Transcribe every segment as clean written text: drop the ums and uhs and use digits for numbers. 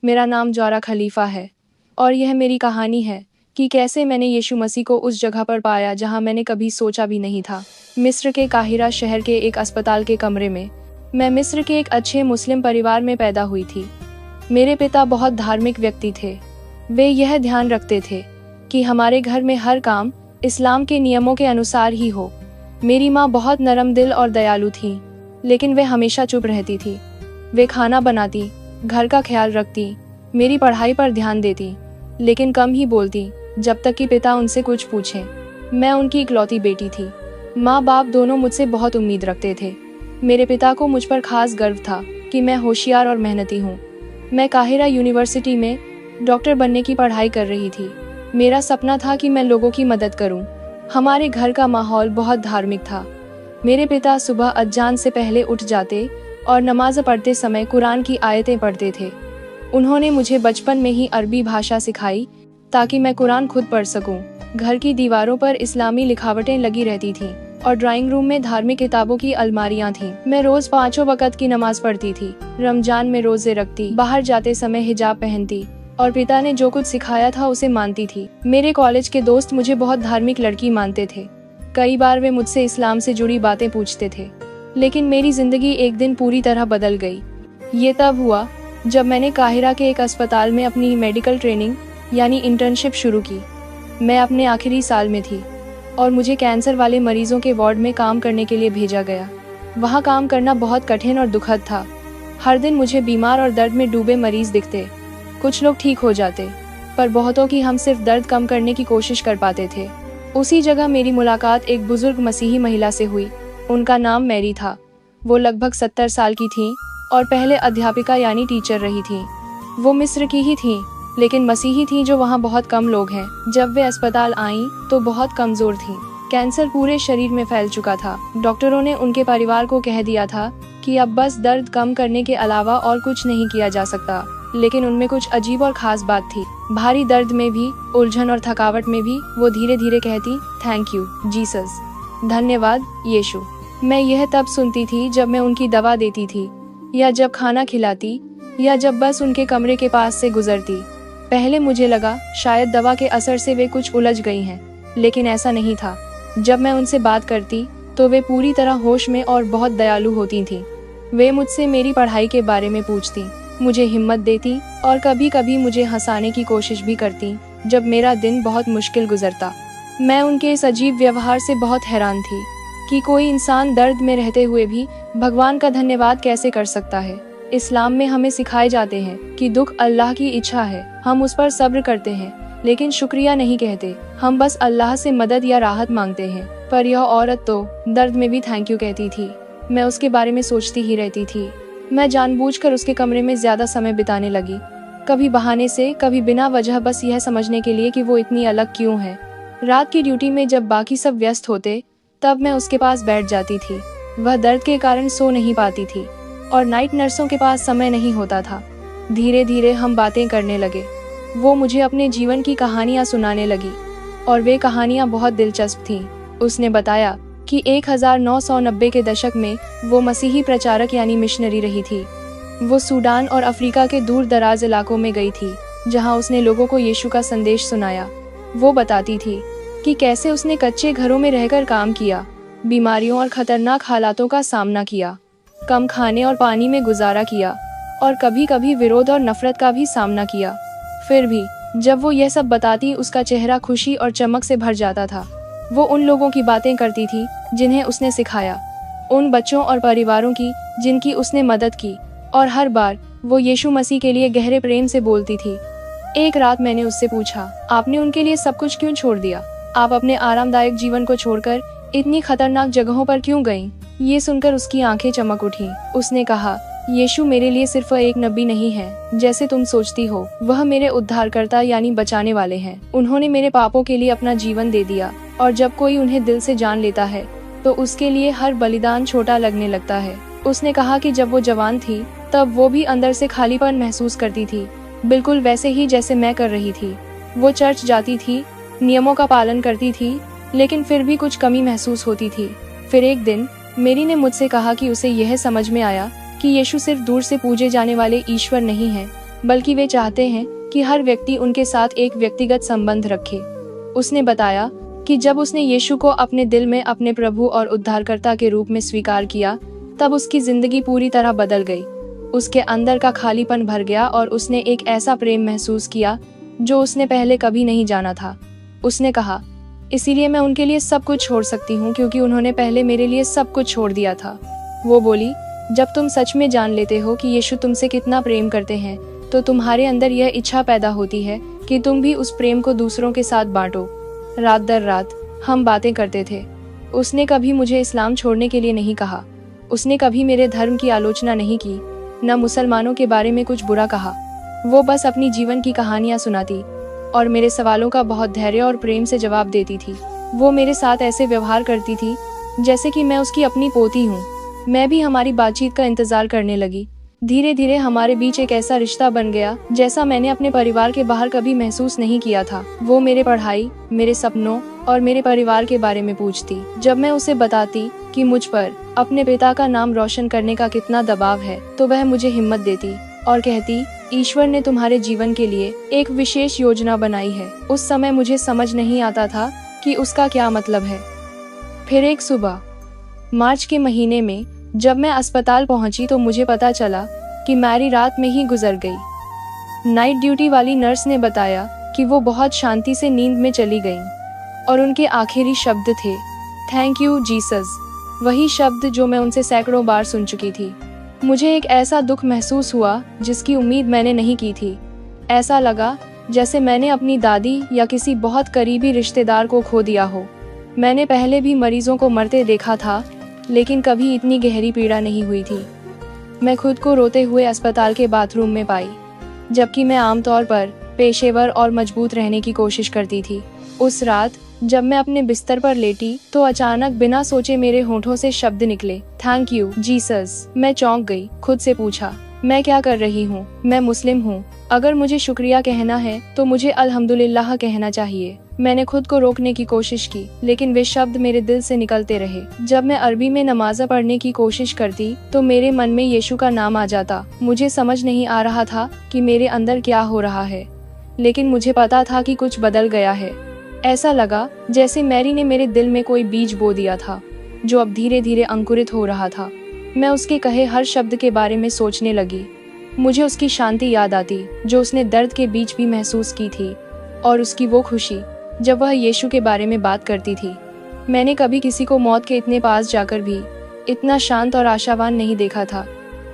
मेरा नाम जौरा खलीफा है और यह मेरी कहानी है कि कैसे मैंने यीशु मसीह को उस जगह पर पाया जहां मैंने कभी सोचा भी नहीं था। मिस्र के काहिरा शहर के एक अस्पताल के कमरे में। मैं मिस्र के एक अच्छे मुस्लिम परिवार में पैदा हुई थी। मेरे पिता बहुत धार्मिक व्यक्ति थे। वे यह ध्यान रखते थे कि हमारे घर में हर काम इस्लाम के नियमों के अनुसार ही हो। मेरी माँ बहुत नरम दिल और दयालु थी, लेकिन वे हमेशा चुप रहती थी। वे खाना बनाती, घर का ख्याल रखती, मेरी पढ़ाई पर ध्यान देती, लेकिन कम ही बोलती जब तक कि पिता उनसे कुछ पूछे। मैं उनकी इकलौती बेटी थी। माँ बाप दोनों मुझसे बहुत उम्मीद रखते थे। मेरे पिता को मुझ पर खास गर्व था कि मैं होशियार और मेहनती हूँ। मैं काहिरा यूनिवर्सिटी में डॉक्टर बनने की पढ़ाई कर रही थी। मेरा सपना था कि मैं लोगों की मदद करूं। हमारे घर का माहौल बहुत धार्मिक था। मेरे पिता सुबह अज़ान से पहले उठ जाते और नमाज पढ़ते समय कुरान की आयतें पढ़ते थे। उन्होंने मुझे बचपन में ही अरबी भाषा सिखाई ताकि मैं कुरान खुद पढ़ सकूं। घर की दीवारों पर इस्लामी लिखावटें लगी रहती थीं और ड्राइंग रूम में धार्मिक किताबों की अलमारियां थीं। मैं रोज 5 वक्त की नमाज पढ़ती थी, रमजान में रोजे रखती, बाहर जाते समय हिजाब पहनती और पिता ने जो कुछ सिखाया था उसे मानती थी। मेरे कॉलेज के दोस्त मुझे बहुत धार्मिक लड़की मानते थे। कई बार वे मुझसे इस्लाम से जुड़ी बातें पूछते थे, लेकिन मेरी जिंदगी एक दिन पूरी तरह बदल गई। ये तब हुआ जब मैंने काहिरा के एक अस्पताल में अपनी मेडिकल ट्रेनिंग यानी इंटर्नशिप शुरू की। मैं अपने आखिरी साल में थी और मुझे कैंसर वाले मरीजों के वार्ड में काम करने के लिए भेजा गया। वहाँ काम करना बहुत कठिन और दुखद था। हर दिन मुझे बीमार और दर्द में डूबे मरीज दिखते। कुछ लोग ठीक हो जाते, पर बहुतों की हम सिर्फ दर्द कम करने की कोशिश कर पाते थे। उसी जगह मेरी मुलाकात एक बुजुर्ग मसीही महिला से हुई। उनका नाम मैरी था। वो लगभग 70 साल की थीं और पहले अध्यापिका यानी टीचर रही थीं। वो मिस्र की ही थीं, लेकिन मसीही थीं जो वहाँ बहुत कम लोग हैं। जब वे अस्पताल आईं तो बहुत कमजोर थीं। कैंसर पूरे शरीर में फैल चुका था। डॉक्टरों ने उनके परिवार को कह दिया था कि अब बस दर्द कम करने के अलावा और कुछ नहीं किया जा सकता, लेकिन उनमें कुछ अजीब और खास बात थी। भारी दर्द में भी, उलझन और थकावट में भी वो धीरे धीरे कहती, थैंक यू जीसस, धन्यवाद यीशु। मैं यह तब सुनती थी जब मैं उनकी दवा देती थी, या जब खाना खिलाती, या जब बस उनके कमरे के पास से गुजरती। पहले मुझे लगा शायद दवा के असर से वे कुछ उलझ गई हैं, लेकिन ऐसा नहीं था। जब मैं उनसे बात करती तो वे पूरी तरह होश में और बहुत दयालु होती थीं। वे मुझसे मेरी पढ़ाई के बारे में पूछती, मुझे हिम्मत देती और कभी कभी मुझे हंसाने की कोशिश भी करती जब मेरा दिन बहुत मुश्किल गुजरता। मैं उनके इस अजीब व्यवहार से बहुत हैरान थी कि कोई इंसान दर्द में रहते हुए भी भगवान का धन्यवाद कैसे कर सकता है। इस्लाम में हमें सिखाए जाते हैं कि दुख अल्लाह की इच्छा है। हम उस पर सब्र करते हैं, लेकिन शुक्रिया नहीं कहते। हम बस अल्लाह से मदद या राहत मांगते हैं। पर यह औरत तो दर्द में भी थैंक यू कहती थी। मैं उसके बारे में सोचती ही रहती थी। मैं जानबूझकर उसके कमरे में ज्यादा समय बिताने लगी, कभी बहाने से, कभी बिना वजह, बस यह समझने के लिए कि वो इतनी अलग क्यों है। रात की ड्यूटी में जब बाकी सब व्यस्त होते, तब मैं उसके पास बैठ जाती थी। वह दर्द के कारण सो नहीं पाती थी और नाइट नर्सों के पास समय नहीं होता था। धीरे धीरे हम बातें करने लगे। वो मुझे अपने जीवन की कहानियां सुनाने लगी और वे कहानियां बहुत दिलचस्प थीं। उसने बताया कि 1990 के दशक में वो मसीही प्रचारक यानी मिशनरी रही थी। वो सूडान और अफ्रीका के दूर दराज इलाकों में गई थी, जहां उसने लोगों को यीशु का संदेश सुनाया। वो बताती थी कि कैसे उसने कच्चे घरों में रहकर काम किया, बीमारियों और खतरनाक हालातों का सामना किया, कम खाने और पानी में गुजारा किया और कभी कभी विरोध और नफरत का भी सामना किया। फिर भी जब वो यह सब बताती, उसका चेहरा खुशी और चमक से भर जाता था। वो उन लोगों की बातें करती थी जिन्हें उसने सिखाया, उन बच्चों और परिवारों की जिनकी उसने मदद की, और हर बार वो यीशु मसीह के लिए गहरे प्रेम से बोलती थी। एक रात मैंने उससे पूछा, आपने उनके लिए सब कुछ क्यों छोड़ दिया? आप अपने आरामदायक जीवन को छोड़कर इतनी खतरनाक जगहों पर क्यों गईं? ये सुनकर उसकी आंखें चमक उठी। उसने कहा, यीशु मेरे लिए सिर्फ एक नबी नहीं है जैसे तुम सोचती हो। वह मेरे उद्धारकर्ता यानी बचाने वाले हैं। उन्होंने मेरे पापों के लिए अपना जीवन दे दिया, और जब कोई उन्हें दिल से जान लेता है तो उसके लिए हर बलिदान छोटा लगने लगता है। उसने कहा कि जब वो जवान थी तब वो भी अंदर से खालीपन महसूस करती थी, बिल्कुल वैसे ही जैसे मैं कर रही थी। वो चर्च जाती थी, नियमों का पालन करती थी, लेकिन फिर भी कुछ कमी महसूस होती थी। फिर एक दिन मेरी ने मुझसे कहा कि उसे यह समझ में आया कि यीशु सिर्फ दूर से पूजे जाने वाले ईश्वर नहीं है, बल्कि वे चाहते हैं कि हर व्यक्ति उनके साथ एक व्यक्तिगत संबंध रखे। उसने बताया कि जब उसने यीशु को अपने दिल में अपने प्रभु और उद्धारकर्ता के रूप में स्वीकार किया, तब उसकी जिंदगी पूरी तरह बदल गई। उसके अंदर का खालीपन भर गया और उसने एक ऐसा प्रेम महसूस किया जो उसने पहले कभी नहीं जाना था। उसने कहा, इसीलिए मैं उनके लिए सब कुछ छोड़ सकती हूँ, क्योंकि उन्होंने पहले मेरे लिए सब कुछ छोड़ दिया था। वो बोली, जब तुम सच में जान लेते हो कि यीशु तुमसे कितना प्रेम करते हैं, तो तुम्हारे अंदर यह इच्छा पैदा होती है कि तुम भी उस प्रेम को दूसरों के साथ बांटो। रात दर रात हम बातें करते थे। उसने कभी मुझे इस्लाम छोड़ने के लिए नहीं कहा। उसने कभी मेरे धर्म की आलोचना नहीं की, न मुसलमानों के बारे में कुछ बुरा कहा। वो बस अपनी जीवन की कहानियां सुनाती और मेरे सवालों का बहुत धैर्य और प्रेम से जवाब देती थी। वो मेरे साथ ऐसे व्यवहार करती थी जैसे कि मैं उसकी अपनी पोती हूँ। मैं भी हमारी बातचीत का इंतजार करने लगी। धीरे धीरे हमारे बीच एक ऐसा रिश्ता बन गया जैसा मैंने अपने परिवार के बाहर कभी महसूस नहीं किया था। वो मेरे पढ़ाई, मेरे सपनों और मेरे परिवार के बारे में पूछती। जब मैं उसे बताती कि मुझ पर अपने पिता का नाम रोशन करने का कितना दबाव है, तो वह मुझे हिम्मत देती और कहती, ईश्वर ने तुम्हारे जीवन के लिए एक विशेष योजना बनाई है। उस समय मुझे समझ नहीं आता था कि उसका क्या मतलब है। फिर एक सुबह मार्च के महीने में जब मैं अस्पताल पहुंची, तो मुझे पता चला कि मैरी रात में ही गुजर गई। नाइट ड्यूटी वाली नर्स ने बताया कि वो बहुत शांति से नींद में चली गईं और उनके आखिरी शब्द थे, थैंक यू जीसस। वही शब्द जो मैं उनसे सैकड़ों बार सुन चुकी थी। मुझे एक ऐसा दुख महसूस हुआ जिसकी उम्मीद मैंने नहीं की थी। ऐसा लगा जैसे मैंने अपनी दादी या किसी बहुत करीबी रिश्तेदार को खो दिया हो। मैंने पहले भी मरीजों को मरते देखा था, लेकिन कभी इतनी गहरी पीड़ा नहीं हुई थी। मैं खुद को रोते हुए अस्पताल के बाथरूम में पाई, जबकि मैं आमतौर पर पेशेवर और मजबूत रहने की कोशिश करती थी। उस रात जब मैं अपने बिस्तर पर लेटी, तो अचानक बिना सोचे मेरे होठों से शब्द निकले, थैंक यू जीसस। मैं चौंक गई, खुद से पूछा, मैं क्या कर रही हूँ? मैं मुस्लिम हूँ। अगर मुझे शुक्रिया कहना है तो मुझे अल्हम्दुलिल्लाह कहना चाहिए। मैंने खुद को रोकने की कोशिश की, लेकिन वे शब्द मेरे दिल से निकलते रहे। जब मैं अरबी में नमाज पढ़ने की कोशिश करती, तो मेरे मन में यीशु का नाम आ जाता। मुझे समझ नहीं आ रहा था कि मेरे अंदर क्या हो रहा है, लेकिन मुझे पता था कि कुछ बदल गया है। ऐसा लगा जैसे मैरी ने मेरे दिल में कोई बीज बो दिया था, जो अब धीरे धीरे अंकुरित हो रहा था। मैं उसके कहे हर शब्द के बारे में सोचने लगी। मुझे उसकी शांति याद आती, जो उसने दर्द के बीच भी महसूस की थी, और उसकी वो खुशी जब वह यीशु के बारे में बात करती थी। मैंने कभी किसी को मौत के इतने पास जाकर भी इतना शांत और आशावान नहीं देखा था।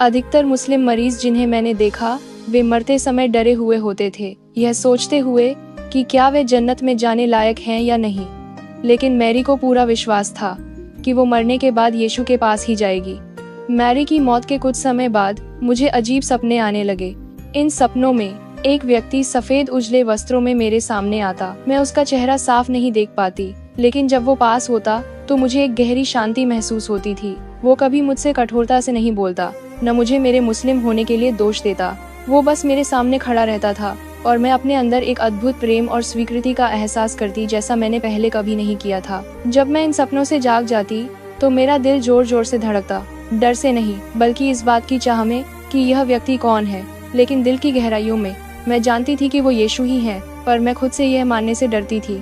अधिकतर मुस्लिम मरीज जिन्हें मैंने देखा, वे मरते समय डरे हुए होते थे, यह सोचते हुए कि क्या वे जन्नत में जाने लायक हैं या नहीं। लेकिन मैरी को पूरा विश्वास था कि वो मरने के बाद यीशु के पास ही जाएगी। मैरी की मौत के कुछ समय बाद मुझे अजीब सपने आने लगे। इन सपनों में एक व्यक्ति सफेद उजले वस्त्रों में मेरे सामने आता। मैं उसका चेहरा साफ नहीं देख पाती, लेकिन जब वो पास होता तो मुझे एक गहरी शांति महसूस होती थी। वो कभी मुझसे कठोरता से नहीं बोलता, न मुझे मेरे मुस्लिम होने के लिए दोष देता। वो बस मेरे सामने खड़ा रहता था और मैं अपने अंदर एक अद्भुत प्रेम और स्वीकृति का एहसास करती, जैसा मैंने पहले कभी नहीं किया था। जब मैं इन सपनों से जाग जाती तो मेरा दिल जोर जोर से धड़कता, डर से नहीं, बल्कि इस बात की चाह में कि यह व्यक्ति कौन है। लेकिन दिल की गहराइयों में मैं जानती थी कि वो यीशु ही है, पर मैं खुद से यह मानने से डरती थी।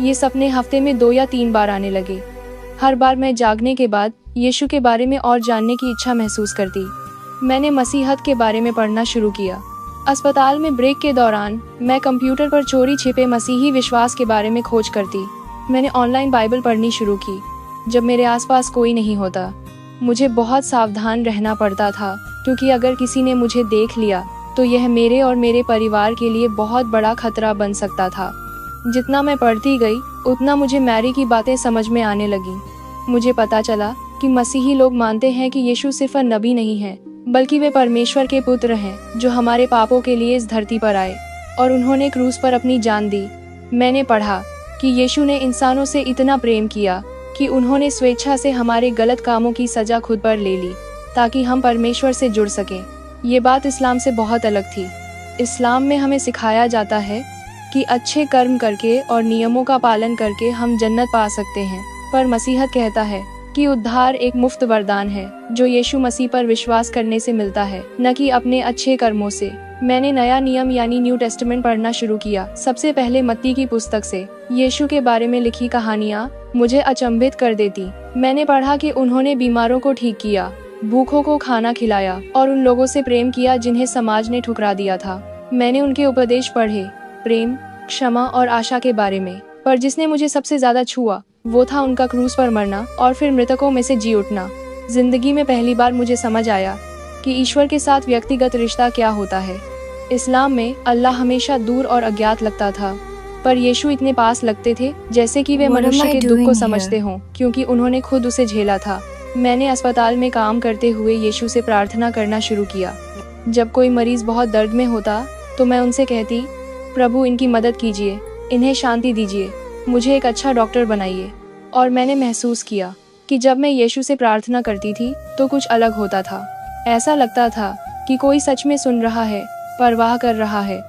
ये सपने हफ्ते में 2 या 3 बार आने लगे। हर बार मैं जागने के बाद यीशु के बारे में और जानने की इच्छा महसूस करती। मैंने मसीहत के बारे में पढ़ना शुरू किया। अस्पताल में ब्रेक के दौरान मैं कंप्यूटर पर चोरी छिपे मसीही विश्वास के बारे में खोज करती। मैंने ऑनलाइन बाइबल पढ़नी शुरू की जब मेरे आसपास कोई नहीं होता। मुझे बहुत सावधान रहना पड़ता था, क्योंकि अगर किसी ने मुझे देख लिया तो यह मेरे और मेरे परिवार के लिए बहुत बड़ा खतरा बन सकता था। जितना मैं पढ़ती गई, उतना मुझे मैरी की बातें समझ में आने लगी। मुझे पता चला कि मसीही लोग मानते हैं कि यीशु सिर्फ नबी नहीं है, बल्कि वे परमेश्वर के पुत्र हैं, जो हमारे पापों के लिए इस धरती पर आए और उन्होंने क्रूस पर अपनी जान दी। मैंने पढ़ा कि यीशु ने इंसानों से इतना प्रेम किया कि उन्होंने स्वेच्छा से हमारे गलत कामों की सजा खुद पर ले ली, ताकि हम परमेश्वर से जुड़ सकें। ये बात इस्लाम से बहुत अलग थी। इस्लाम में हमें सिखाया जाता है कि अच्छे कर्म करके और नियमों का पालन करके हम जन्नत पा सकते हैं, पर मसीहत कहता है कि उद्धार एक मुफ्त वरदान है जो यीशु मसीह पर विश्वास करने से मिलता है, न कि अपने अच्छे कर्मों से। मैंने नया नियम यानी न्यू टेस्टामेंट पढ़ना शुरू किया। सबसे पहले मत्ती की पुस्तक से यीशु के बारे में लिखी कहानियाँ मुझे अचंभित कर देती। मैंने पढ़ा कि उन्होंने बीमारों को ठीक किया, भूखों को खाना खिलाया और उन लोगों से प्रेम किया जिन्हें समाज ने ठुकरा दिया था। मैंने उनके उपदेश पढ़े, प्रेम, क्षमा और आशा के बारे में। पर जिसने मुझे सबसे ज्यादा छुआ वो था उनका क्रूस पर मरना और फिर मृतकों में से जी उठना। जिंदगी में पहली बार मुझे समझ आया कि ईश्वर के साथ व्यक्तिगत रिश्ता क्या होता है। इस्लाम में अल्लाह हमेशा दूर और अज्ञात लगता था, पर यीशु इतने पास लगते थे जैसे कि वे मनुष्य के दुख को समझते हों, क्योंकि उन्होंने खुद उसे झेला था। मैंने अस्पताल में काम करते हुए यीशु से प्रार्थना करना शुरू किया। जब कोई मरीज बहुत दर्द में होता तो मैं उनसे कहती, प्रभु इनकी मदद कीजिए, इन्हें शांति दीजिए, मुझे एक अच्छा डॉक्टर बनाइए। और मैंने महसूस किया कि जब मैं यीशु से प्रार्थना करती थी तो कुछ अलग होता था। ऐसा लगता था कि कोई सच में सुन रहा है, परवाह कर रहा है।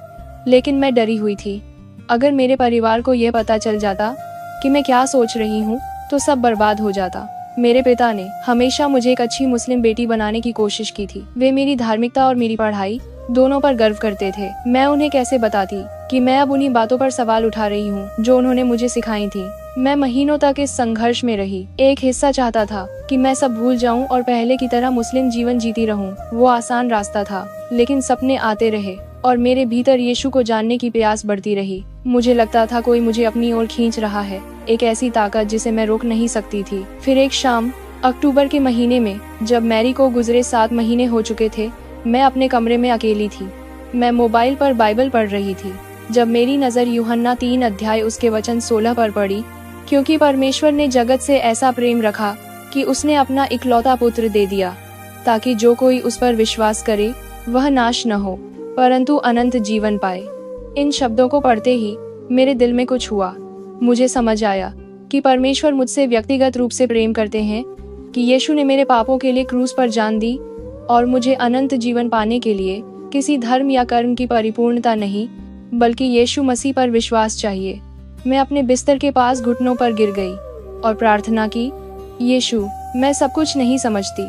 लेकिन मैं डरी हुई थी। अगर मेरे परिवार को यह पता चल जाता कि मैं क्या सोच रही हूँ तो सब बर्बाद हो जाता। मेरे पिता ने हमेशा मुझे एक अच्छी मुस्लिम बेटी बनाने की कोशिश की थी। वे मेरी धार्मिकता और मेरी पढ़ाई दोनों पर गर्व करते थे। मैं उन्हें कैसे बताती कि मैं अब उन्हीं बातों पर सवाल उठा रही हूँ जो उन्होंने मुझे सिखाई थी। मैं महीनों तक इस संघर्ष में रही। एक हिस्सा चाहता था कि मैं सब भूल जाऊं और पहले की तरह मुस्लिम जीवन जीती रहूं। वो आसान रास्ता था, लेकिन सपने आते रहे और मेरे भीतर यीशु को जानने की प्यास बढ़ती रही। मुझे लगता था कोई मुझे अपनी ओर खींच रहा है, एक ऐसी ताकत जिसे मैं रोक नहीं सकती थी। फिर एक शाम अक्टूबर के महीने में, जब मैरी को गुजरे 7 महीने हो चुके थे, मैं अपने कमरे में अकेली थी। मैं मोबाइल पर बाइबल पढ़ रही थी जब मेरी नज़र यूहन्ना 3 अध्याय उसके वचन 16 पर पड़ी, क्योंकि परमेश्वर ने जगत से ऐसा प्रेम रखा कि उसने अपना इकलौता पुत्र दे दिया, ताकि जो कोई उस पर विश्वास करे वह नाश न हो परंतु अनंत जीवन पाए। इन शब्दों को पढ़ते ही मेरे दिल में कुछ हुआ। मुझे समझ आया कि परमेश्वर मुझसे व्यक्तिगत रूप से प्रेम करते हैं, कि यीशु ने मेरे पापों के लिए क्रूस पर जान दी और मुझे अनंत जीवन पाने के लिए किसी धर्म या कर्म की परिपूर्णता नहीं, बल्कि यीशु मसीह पर विश्वास चाहिए। मैं अपने बिस्तर के पास घुटनों पर गिर गई और प्रार्थना की, यीशु, मैं सब कुछ नहीं समझती,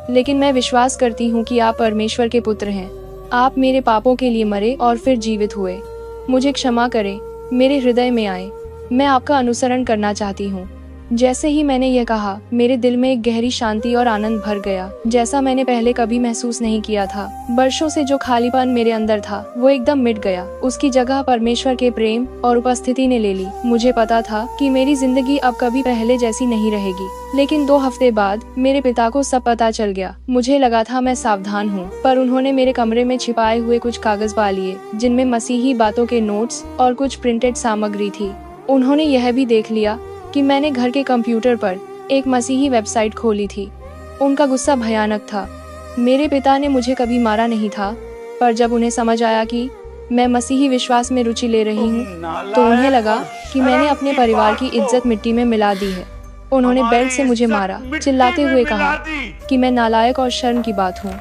लेकिन मैं विश्वास करती हूँ कि आप परमेश्वर के पुत्र हैं। आप मेरे पापों के लिए मरे और फिर जीवित हुए। मुझे क्षमा करें, मेरे हृदय में आए, मैं आपका अनुसरण करना चाहती हूँ। जैसे ही मैंने यह कहा, मेरे दिल में एक गहरी शांति और आनंद भर गया, जैसा मैंने पहले कभी महसूस नहीं किया था। वर्षों से जो खालीपन मेरे अंदर था वो एकदम मिट गया। उसकी जगह परमेश्वर के प्रेम और उपस्थिति ने ले ली। मुझे पता था कि मेरी जिंदगी अब कभी पहले जैसी नहीं रहेगी, लेकिन 2 हफ्ते बाद मेरे पिता को सब पता चल गया। मुझे लगा था मैं सावधान हूँ, पर उन्होंने मेरे कमरे में छिपाए हुए कुछ कागज पा लिए, जिनमें मसीही बातों के नोट्स और कुछ प्रिंटेड सामग्री थी। उन्होंने यह भी देख लिया कि मैंने घर के कंप्यूटर पर एक मसीही वेबसाइट खोली थी। उनका गुस्सा भयानक था। मेरे पिता ने मुझे कभी मारा नहीं था, पर जब उन्हें समझ आया कि मैं मसीही विश्वास में रुचि ले रही हूँ, तो उन्हें लगा कि मैंने अपने परिवार की इज्जत मिट्टी में मिला दी है। उन्होंने बेल्ट से मुझे मारा, चिल्लाते हुए कहा कि मैं नालायक और शर्म की बात हूँ।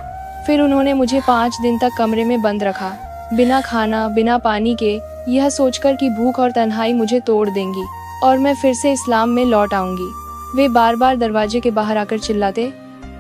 फिर उन्होंने मुझे 5 दिन तक कमरे में बंद रखा, बिना खाना, बिना पानी के, यह सोचकर कि भूख और तन्हाई मुझे तोड़ देंगी और मैं फिर से इस्लाम में लौट आऊंगी। वे बार बार दरवाजे के बाहर आकर चिल्लाते,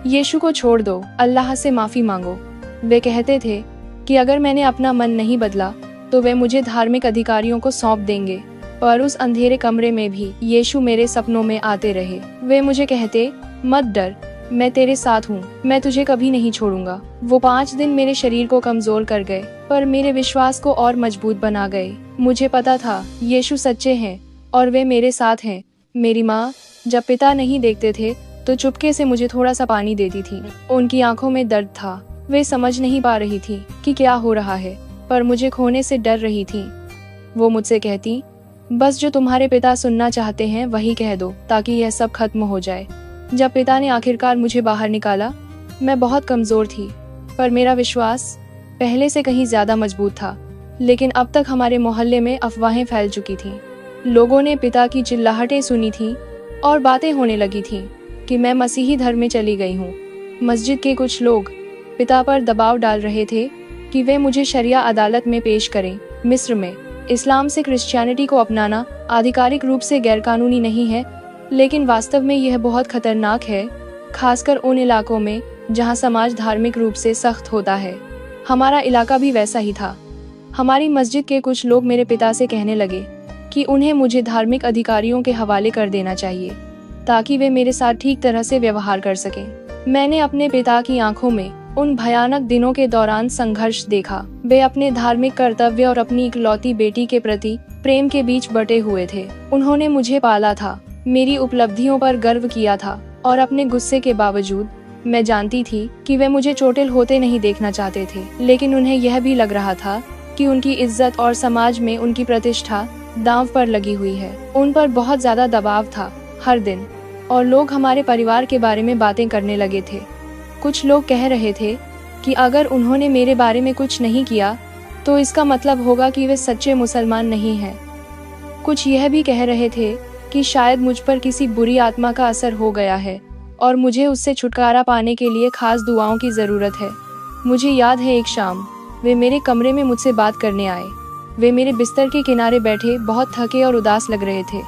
यीशु को छोड़ दो, अल्लाह से माफी मांगो। वे कहते थे कि अगर मैंने अपना मन नहीं बदला तो वे मुझे धार्मिक अधिकारियों को सौंप देंगे। पर उस अंधेरे कमरे में भी यीशु मेरे सपनों में आते रहे। वे मुझे कहते, मत डर, मैं तेरे साथ हूँ, मैं तुझे कभी नहीं छोड़ूंगा। वो 5 दिन मेरे शरीर को कमजोर कर गए, पर मेरे विश्वास को और मजबूत बना गए। मुझे पता था यीशु सच्चे हैं और वे मेरे साथ हैं। मेरी माँ जब पिता नहीं देखते थे तो चुपके से मुझे थोड़ा सा पानी देती थी। उनकी आंखों में दर्द था। वे समझ नहीं पा रही थी कि क्या हो रहा है, पर मुझे खोने से डर रही थी। वो मुझसे कहती, बस जो तुम्हारे पिता सुनना चाहते हैं वही कह दो, ताकि यह सब खत्म हो जाए। जब पिता ने आखिरकार मुझे बाहर निकाला, मैं बहुत कमजोर थी, पर मेरा विश्वास पहले से कहीं ज्यादा मजबूत था। लेकिन अब तक हमारे मोहल्ले में अफवाहें फैल चुकी थी। लोगों ने पिता की चिल्लाहटें सुनी थी और बातें होने लगी थी कि मैं मसीही धर्म में चली गई हूँ। मस्जिद के कुछ लोग पिता पर दबाव डाल रहे थे कि वे मुझे शरिया अदालत में पेश करें। मिस्र में इस्लाम से क्रिश्चियनिटी को अपनाना आधिकारिक रूप से गैरकानूनी नहीं है, लेकिन वास्तव में यह बहुत खतरनाक है, खासकर उन इलाकों में जहाँ समाज धार्मिक रूप से सख्त होता है। हमारा इलाका भी वैसा ही था। हमारी मस्जिद के कुछ लोग मेरे पिता से कहने लगे कि उन्हें मुझे धार्मिक अधिकारियों के हवाले कर देना चाहिए ताकि वे मेरे साथ ठीक तरह से व्यवहार कर सकें। मैंने अपने पिता की आंखों में उन भयानक दिनों के दौरान संघर्ष देखा। वे अपने धार्मिक कर्तव्य और अपनी इकलौती बेटी के प्रति प्रेम के बीच बटे हुए थे। उन्होंने मुझे पाला था, मेरी उपलब्धियों पर गर्व किया था और अपने गुस्से के बावजूद मैं जानती थी कि वे मुझे चोटिल होते नहीं देखना चाहते थे। लेकिन उन्हें यह भी लग रहा था कि उनकी इज्जत और समाज में उनकी प्रतिष्ठा दांव पर लगी हुई है। उन पर बहुत ज्यादा दबाव था हर दिन, और लोग हमारे परिवार के बारे में बातें करने लगे थे। कुछ लोग कह रहे थे कि अगर उन्होंने मेरे बारे में कुछ नहीं किया तो इसका मतलब होगा कि वे सच्चे मुसलमान नहीं हैं। कुछ यह भी कह रहे थे कि शायद मुझ पर किसी बुरी आत्मा का असर हो गया है और मुझे उससे छुटकारा पाने के लिए खास दुआओं की जरूरत है। मुझे याद है एक शाम वे मेरे कमरे में मुझसे बात करने आए। वे मेरे बिस्तर के किनारे बैठे बहुत थके और उदास लग रहे थे।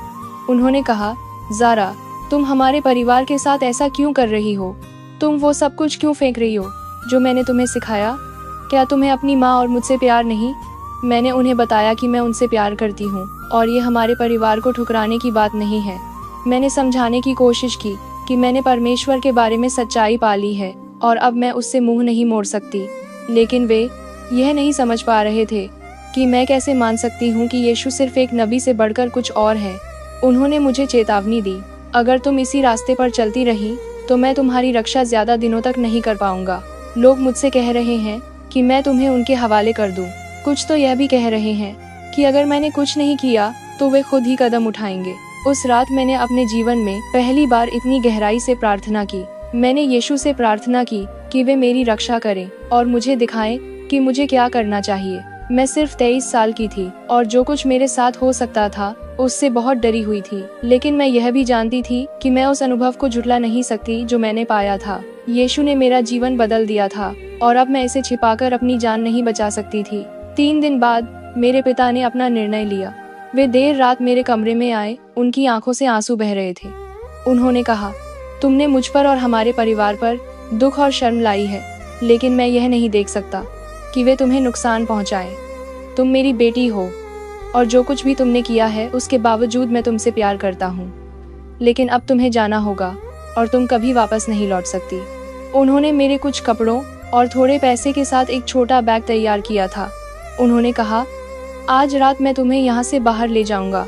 उन्होंने कहा, ज़ारा, तुम हमारे परिवार के साथ ऐसा क्यों कर रही हो? तुम वो सब कुछ क्यों फेंक रही हो जो मैंने तुम्हें सिखाया? क्या तुम्हें अपनी माँ और मुझसे प्यार नहीं? मैंने उन्हें बताया कि मैं उनसे प्यार करती हूँ और ये हमारे परिवार को ठुकराने की बात नहीं है। मैंने समझाने की कोशिश की कि मैंने परमेश्वर के बारे में सच्चाई पा ली है और अब मैं उससे मुंह नहीं मोड़ सकती। लेकिन वे यह नहीं समझ पा रहे थे कि मैं कैसे मान सकती हूँ कि यीशु सिर्फ एक नबी से बढ़कर कुछ और है। उन्होंने मुझे चेतावनी दी, अगर तुम इसी रास्ते पर चलती रही तो मैं तुम्हारी रक्षा ज्यादा दिनों तक नहीं कर पाऊंगा। लोग मुझसे कह रहे हैं कि मैं तुम्हें उनके हवाले कर दूं। कुछ तो यह भी कह रहे हैं कि अगर मैंने कुछ नहीं किया तो वे खुद ही कदम उठाएंगे। उस रात मैंने अपने जीवन में पहली बार इतनी गहराई से प्रार्थना की। मैंने यीशु से प्रार्थना की कि वे मेरी रक्षा करें और मुझे दिखाएं कि मुझे क्या करना चाहिए। मैं सिर्फ 23 साल की थी और जो कुछ मेरे साथ हो सकता था उससे बहुत डरी हुई थी। लेकिन मैं यह भी जानती थी कि मैं उस अनुभव को झुठला नहीं सकती जो मैंने पाया था। यीशु ने मेरा जीवन बदल दिया था और अब मैं इसे छिपाकर अपनी जान नहीं बचा सकती थी। 3 दिन बाद मेरे पिता ने अपना निर्णय लिया। वे देर रात मेरे कमरे में आए। उनकी आंखों से आंसू बह रहे थे। उन्होंने कहा, तुमने मुझ पर और हमारे परिवार पर दुख और शर्म लाई है, लेकिन मैं यह नहीं देख सकता कि वे तुम्हें नुकसान पहुंचाएं। तुम मेरी बेटी हो और जो कुछ भी तुमने किया है उसके बावजूद मैं तुमसे प्यार करता हूँ। लेकिन अब तुम्हें जाना होगा और तुम कभी वापस नहीं लौट सकती। उन्होंने मेरे कुछ कपड़ों और थोड़े पैसे के साथ एक छोटा बैग तैयार किया था। उन्होंने कहा, आज रात मैं तुम्हें यहाँ से बाहर ले जाऊंगा।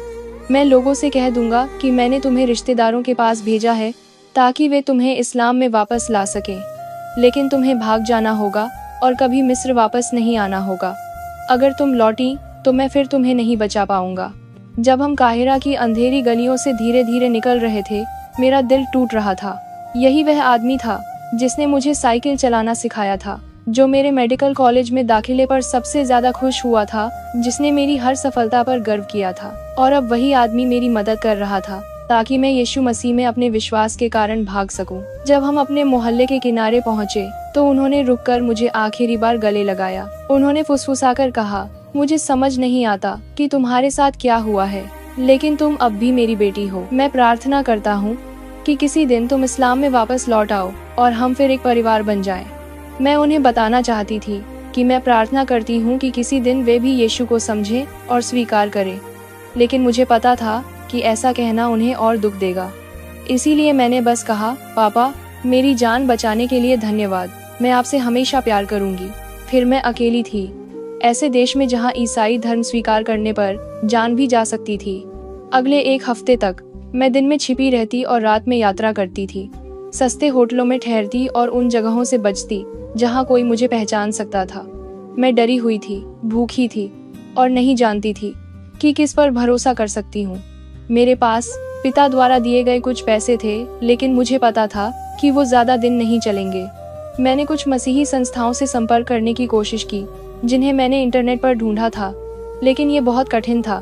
मैं लोगों से कह दूंगा कि मैंने तुम्हें रिश्तेदारों के पास भेजा है ताकि वे तुम्हें इस्लाम में वापस ला सकें। लेकिन तुम्हें भाग जाना होगा और कभी मिस्र वापस नहीं आना होगा। अगर तुम लौटी तो मैं फिर तुम्हें नहीं बचा पाऊंगा। जब हम काहिरा की अंधेरी गलियों से धीरे धीरे निकल रहे थे, मेरा दिल टूट रहा था। यही वह आदमी था जिसने मुझे साइकिल चलाना सिखाया था, जो मेरे मेडिकल कॉलेज में दाखिले पर सबसे ज्यादा खुश हुआ था, जिसने मेरी हर सफलता पर गर्व किया था। और अब वही आदमी मेरी मदद कर रहा था ताकि मैं यीशु मसीह में अपने विश्वास के कारण भाग सकूं। जब हम अपने मोहल्ले के किनारे पहुंचे तो उन्होंने रुककर मुझे आखिरी बार गले लगाया। उन्होंने फुसफुसाकर कहा, मुझे समझ नहीं आता कि तुम्हारे साथ क्या हुआ है, लेकिन तुम अब भी मेरी बेटी हो। मैं प्रार्थना करता हूँ कि किसी दिन तुम इस्लाम में वापस लौट आओ और हम फिर एक परिवार बन जाएं। मैं उन्हें बताना चाहती थी कि मैं प्रार्थना करती हूँ कि किसी दिन वे भी यीशु को समझें और स्वीकार करें, लेकिन मुझे पता था कि ऐसा कहना उन्हें और दुख देगा। इसीलिए मैंने बस कहा, पापा, मेरी जान बचाने के लिए धन्यवाद। मैं आपसे हमेशा प्यार करूंगी। फिर मैं अकेली थी, ऐसे देश में जहां ईसाई धर्म स्वीकार करने पर जान भी जा सकती थी। अगले 1 हफ्ते तक मैं दिन में छिपी रहती और रात में यात्रा करती थी। सस्ते होटलों में ठहरती और उन जगहों से बचती जहां कोई मुझे पहचान सकता था। मैं डरी हुई थी, भूखी थी और नहीं जानती थी कि किस पर भरोसा कर सकती हूँ। मेरे पास पिता द्वारा दिए गए कुछ पैसे थे, लेकिन मुझे पता था कि वो ज्यादा दिन नहीं चलेंगे। मैंने कुछ मसीही संस्थाओं से संपर्क करने की कोशिश की जिन्हें मैंने इंटरनेट पर ढूंढा था, लेकिन ये बहुत कठिन था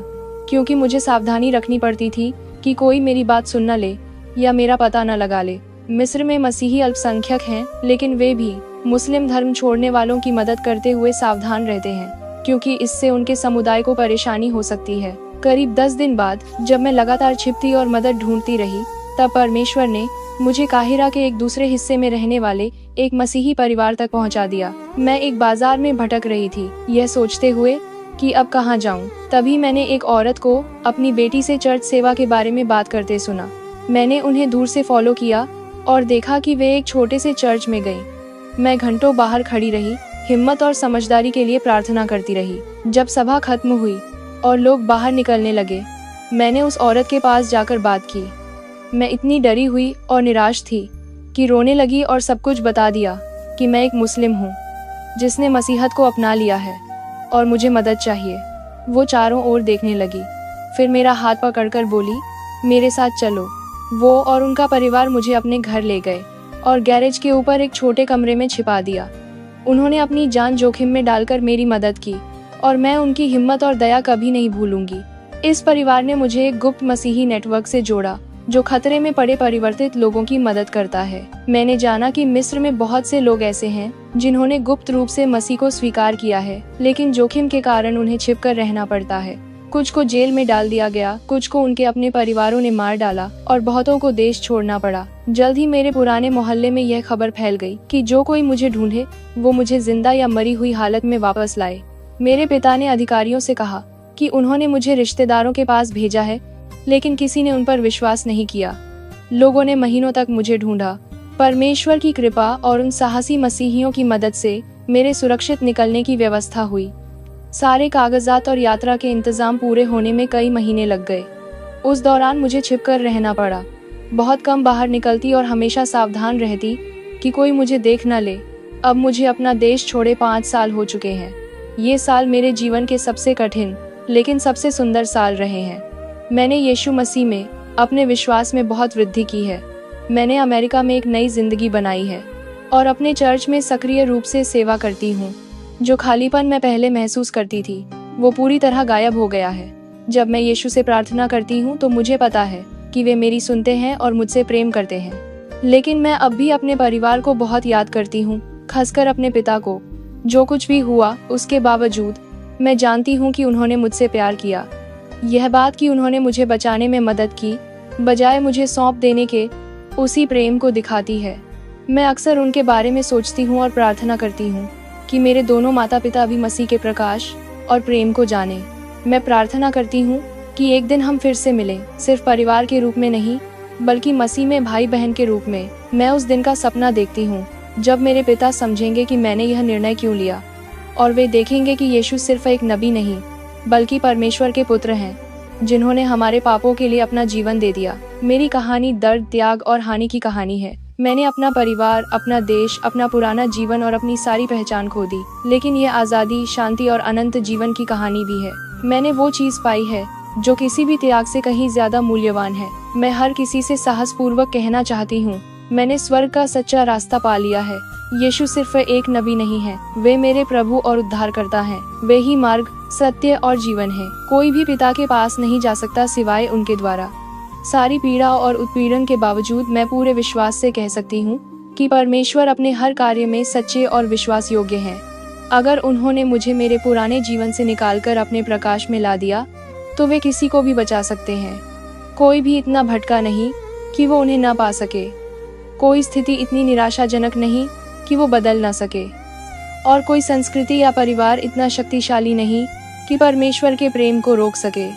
क्योंकि मुझे सावधानी रखनी पड़ती थी कि कोई मेरी बात सुन न ले या मेरा पता न लगा ले। मिस्र में मसीही अल्पसंख्यक हैं, लेकिन वे भी मुस्लिम धर्म छोड़ने वालों की मदद करते हुए सावधान रहते हैं क्योंकि इससे उनके समुदाय को परेशानी हो सकती है। करीब 10 दिन बाद जब मैं लगातार छिपती और मदद ढूंढती रही, तब परमेश्वर ने मुझे काहिरा के एक दूसरे हिस्से में रहने वाले एक मसीही परिवार तक पहुंचा दिया। मैं एक बाजार में भटक रही थी, यह सोचते हुए कि अब कहाँ जाऊं। तभी मैंने एक औरत को अपनी बेटी से चर्च सेवा के बारे में बात करते सुना। मैंने उन्हें दूर से फॉलो किया और देखा कि वे एक छोटे से चर्च में गई। मैं घंटों बाहर खड़ी रही, हिम्मत और समझदारी के लिए प्रार्थना करती रही। जब सभा खत्म हुई और लोग बाहर निकलने लगे, मैंने उस औरत के पास जाकर बात की। मैं इतनी डरी हुई और निराश थी कि रोने लगी और सब कुछ बता दिया कि मैं एक मुस्लिम हूँ जिसने मसीहत को अपना लिया है और मुझे मदद चाहिए। वो चारों ओर देखने लगी, फिर मेरा हाथ पकड़कर बोली, मेरे साथ चलो। वो और उनका परिवार मुझे अपने घर ले गए और गैरेज के ऊपर एक छोटे कमरे में छिपा दिया। उन्होंने अपनी जान जोखिम में डालकर मेरी मदद की और मैं उनकी हिम्मत और दया कभी नहीं भूलूंगी। इस परिवार ने मुझे एक गुप्त मसीही नेटवर्क से जोड़ा जो खतरे में पड़े परिवर्तित लोगों की मदद करता है। मैंने जाना कि मिस्र में बहुत से लोग ऐसे हैं जिन्होंने गुप्त रूप से मसीह को स्वीकार किया है, लेकिन जोखिम के कारण उन्हें छिपकर रहना पड़ता है। कुछ को जेल में डाल दिया गया, कुछ को उनके अपने परिवारों ने मार डाला और बहुतों को देश छोड़ना पड़ा। जल्द ही मेरे पुराने मोहल्ले में यह खबर फैल गई कि जो कोई मुझे ढूंढे वो मुझे जिंदा या मरी हुई हालत में वापस लाए। मेरे पिता ने अधिकारियों से कहा कि उन्होंने मुझे रिश्तेदारों के पास भेजा है, लेकिन किसी ने उन पर विश्वास नहीं किया। लोगों ने महीनों तक मुझे ढूंढा। परमेश्वर की कृपा और उन साहसी मसीहियों की मदद से मेरे सुरक्षित निकलने की व्यवस्था हुई। सारे कागजात और यात्रा के इंतजाम पूरे होने में कई महीने लग गए। उस दौरान मुझे छिपकर रहना पड़ा। बहुत कम बाहर निकलती और हमेशा सावधान रहती कि कोई मुझे देख न ले। अब मुझे अपना देश छोड़े 5 साल हो चुके हैं। ये साल मेरे जीवन के सबसे कठिन लेकिन सबसे सुंदर साल रहे हैं। मैंने यीशु मसीह में अपने विश्वास में बहुत वृद्धि की है। मैंने अमेरिका में एक नई जिंदगी बनाई है और अपने चर्च में सक्रिय रूप से सेवा करती हूँ। जो खालीपन मैं पहले महसूस करती थी वो पूरी तरह गायब हो गया है। जब मैं यीशु से प्रार्थना करती हूँ तो मुझे पता है कि वे मेरी सुनते हैं और मुझसे प्रेम करते हैं। लेकिन मैं अब भी अपने परिवार को बहुत याद करती हूँ, खासकर अपने पिता को। जो कुछ भी हुआ उसके बावजूद मैं जानती हूँ कि उन्होंने मुझसे प्यार किया। यह बात कि उन्होंने मुझे बचाने में मदद की बजाय मुझे सौंप देने के, उसी प्रेम को दिखाती है। मैं अक्सर उनके बारे में सोचती हूँ और प्रार्थना करती हूँ कि मेरे दोनों माता पिता भी मसीह के प्रकाश और प्रेम को जाने। मैं प्रार्थना करती हूँ कि एक दिन हम फिर से मिलें, सिर्फ परिवार के रूप में नहीं बल्कि मसीह में भाई बहन के रूप में। मैं उस दिन का सपना देखती हूँ जब मेरे पिता समझेंगे कि मैंने यह निर्णय क्यों लिया और वे देखेंगे कि यीशु सिर्फ एक नबी नहीं बल्कि परमेश्वर के पुत्र हैं जिन्होंने हमारे पापों के लिए अपना जीवन दे दिया। मेरी कहानी दर्द, त्याग और हानि की कहानी है। मैंने अपना परिवार, अपना देश, अपना पुराना जीवन और अपनी सारी पहचान खो दी, लेकिन यह आजादी, शांति और अनंत जीवन की कहानी भी है। मैंने वो चीज पाई है जो किसी भी त्याग से कहीं ज्यादा मूल्यवान है। मैं हर किसी से साहसपूर्वक कहना चाहती हूँ, मैंने स्वर्ग का सच्चा रास्ता पा लिया है। यीशु सिर्फ एक नबी नहीं है, वे मेरे प्रभु और उद्धारकर्ता हैं। वे ही मार्ग, सत्य और जीवन है। कोई भी पिता के पास नहीं जा सकता सिवाय उनके द्वारा। सारी पीड़ा और उत्पीड़न के बावजूद मैं पूरे विश्वास से कह सकती हूँ कि परमेश्वर अपने हर कार्य में सच्चे और विश्वास योग्य हैं। अगर उन्होंने मुझे मेरे पुराने जीवन से निकालकर अपने प्रकाश में ला दिया तो वे किसी को भी बचा सकते हैं। कोई भी इतना भटका नहीं कि वो उन्हें न पा सके। कोई स्थिति इतनी निराशाजनक नहीं कि वो बदल ना सके, और कोई संस्कृति या परिवार इतना शक्तिशाली नहीं कि परमेश्वर के प्रेम को रोक सके।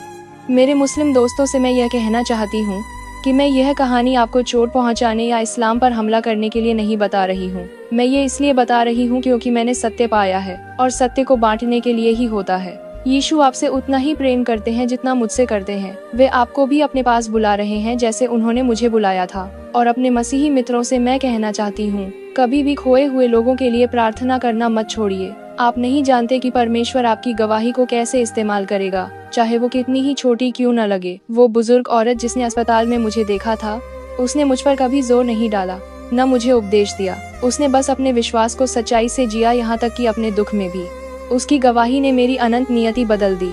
मेरे मुस्लिम दोस्तों से मैं यह कहना चाहती हूँ कि मैं यह कहानी आपको चोट पहुँचाने या इस्लाम पर हमला करने के लिए नहीं बता रही हूँ। मैं ये इसलिए बता रही हूँ क्योंकि मैंने सत्य पाया है और सत्य को बांटने के लिए ही होता है। यीशु आपसे उतना ही प्रेम करते हैं जितना मुझसे करते हैं। वे आपको भी अपने पास बुला रहे हैं जैसे उन्होंने मुझे बुलाया था। और अपने मसीही मित्रों से मैं कहना चाहती हूँ, कभी भी खोए हुए लोगों के लिए प्रार्थना करना मत छोड़िए। आप नहीं जानते कि परमेश्वर आपकी गवाही को कैसे इस्तेमाल करेगा, चाहे वो कितनी ही छोटी क्यों न लगे। वो बुजुर्ग औरत जिसने अस्पताल में मुझे देखा था, उसने मुझ पर कभी जोर नहीं डाला, न मुझे उपदेश दिया। उसने बस अपने विश्वास को सच्चाई से जिया, यहाँ तक कि अपने दुख में भी। उसकी गवाही ने मेरी अनंत नियति बदल दी।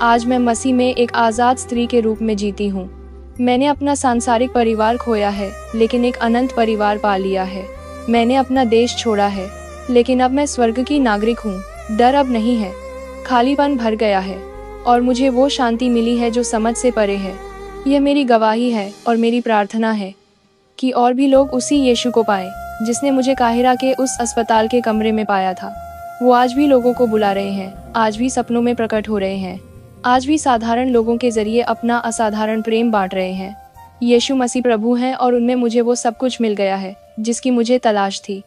आज मैं मसीह में एक आजाद स्त्री के रूप में जीती हूँ। मैंने अपना सांसारिक परिवार खोया है लेकिन एक अनंत परिवार पा लिया है। मैंने अपना देश छोड़ा है लेकिन अब मैं स्वर्ग की नागरिक हूँ। डर अब नहीं है, खालीपन भर गया है और मुझे वो शांति मिली है जो समझ से परे है। यह मेरी गवाही है और मेरी प्रार्थना है कि और भी लोग उसी यीशु को पाएं। जिसने मुझे काहिरा के उस अस्पताल के कमरे में पाया था। वो आज भी लोगों को बुला रहे हैं, आज भी सपनों में प्रकट हो रहे हैं, आज भी साधारण लोगों के जरिए अपना असाधारण प्रेम बांट रहे हैं। यीशु मसीह प्रभु हैं और उनमें मुझे वो सब कुछ मिल गया है जिसकी मुझे तलाश थी।